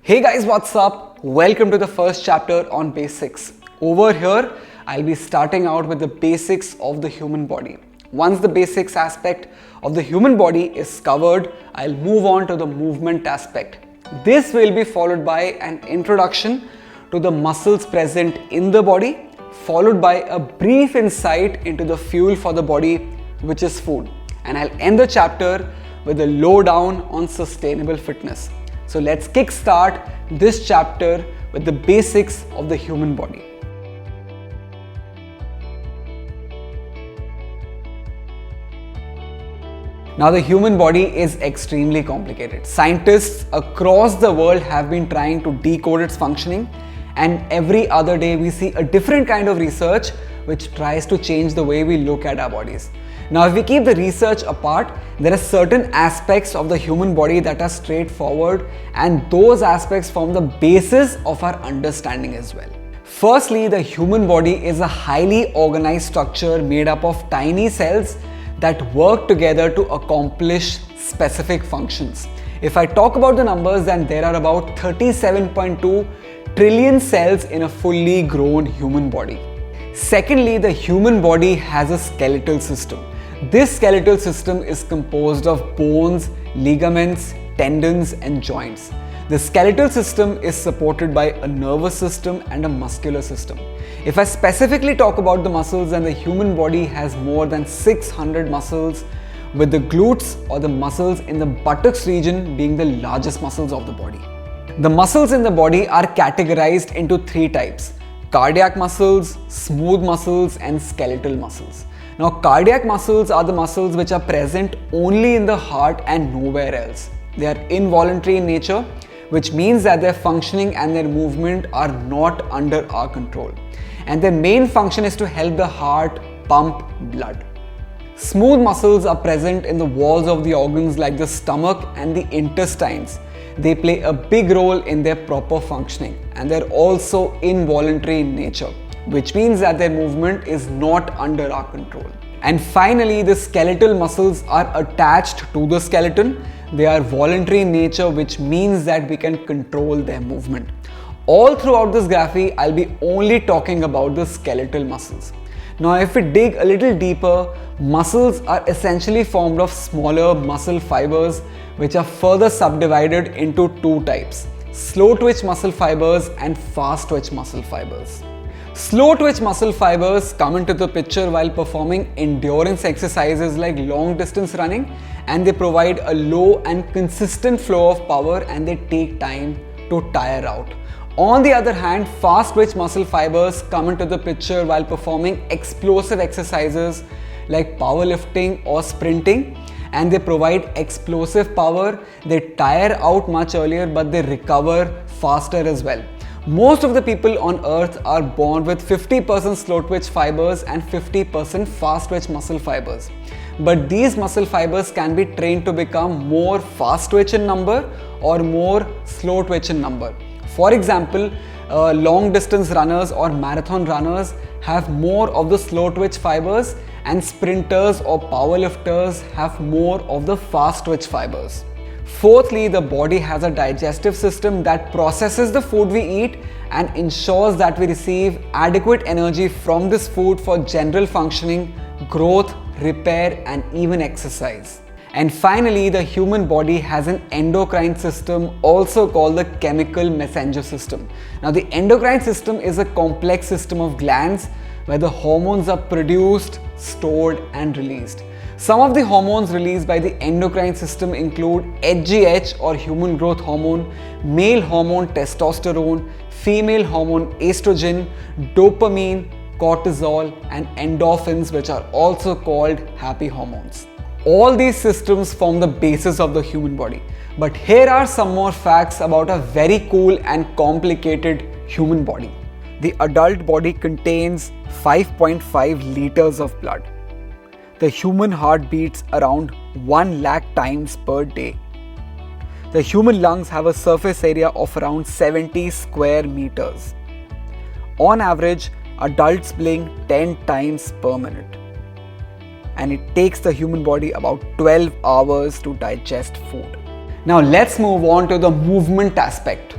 Hey guys, what's up? Welcome to the first chapter on basics. Over here, I'll be starting out with the basics of the human body. Once the basics aspect of the human body is covered, I'll move on to the movement aspect. This will be followed by an introduction to the muscles present in the body, followed by a brief insight into the fuel for the body, which is food. And I'll end the chapter with a lowdown on sustainable fitness. So let's kickstart this chapter with the basics of the human body. Now the human body is extremely complicated. Scientists across the world have been trying to decode its functioning, and every other day we see a different kind of research which tries to change the way we look at our bodies. Now, if we keep the research apart, there are certain aspects of the human body that are straightforward, and those aspects form the basis of our understanding as well. Firstly, the human body is a highly organized structure made up of tiny cells that work together to accomplish specific functions. If I talk about the numbers, then there are about 37.2 trillion cells in a fully grown human body. Secondly, the human body has a skeletal system. This skeletal system is composed of bones, ligaments, tendons, and joints. The skeletal system is supported by a nervous system and a muscular system. If I specifically talk about the muscles, then the human body has more than 600 muscles, with the glutes or the muscles in the buttocks region being the largest muscles of the body. The muscles in the body are categorized into three types: cardiac muscles, smooth muscles, and skeletal muscles. Now, cardiac muscles are the muscles which are present only in the heart and nowhere else. They are involuntary in nature, which means that their functioning and their movement are not under our control. And their main function is to help the heart pump blood. Smooth muscles are present in the walls of the organs like the stomach and the intestines. They play a big role in their proper functioning, and they're also involuntary in nature, which means that their movement is not under our control. And finally, the skeletal muscles are attached to the skeleton. They are voluntary in nature, which means that we can control their movement. All throughout this graphy, I'll be only talking about the skeletal muscles. Now, if we dig a little deeper, muscles are essentially formed of smaller muscle fibers which are further subdivided into two types: slow twitch muscle fibers and fast twitch muscle fibers. Slow twitch muscle fibers come into the picture while performing endurance exercises like long distance running, and they provide a low and consistent flow of power, and they take time to tire out. On the other hand, fast twitch muscle fibers come into the picture while performing explosive exercises like powerlifting or sprinting, and they provide explosive power. They tire out much earlier, but they recover faster as well. Most of the people on earth are born with 50% slow twitch fibers and 50% fast twitch muscle fibers. But these muscle fibers can be trained to become more fast twitch in number or more slow twitch in number. For example, long distance runners or marathon runners have more of the slow twitch fibers, and sprinters or powerlifters have more of the fast twitch fibers. Fourthly, the body has a digestive system that processes the food we eat and ensures that we receive adequate energy from this food for general functioning, growth, repair, and even exercise. And finally, the human body has an endocrine system, also called the chemical messenger system. Now, the endocrine system is a complex system of glands where the hormones are produced, stored, and released. Some of the hormones released by the endocrine system include HGH or human growth hormone, male hormone testosterone, female hormone estrogen, dopamine, cortisol, and endorphins, which are also called happy hormones. All these systems form the basis of the human body. But here are some more facts about a very cool and complicated human body. The adult body contains 5.5 liters of blood. The human heart beats around 1 lakh times per day. The human lungs have a surface area of around 70 square meters. On average, adults blink 10 times per minute. And it takes the human body about 12 hours to digest food. Now let's move on to the movement aspect.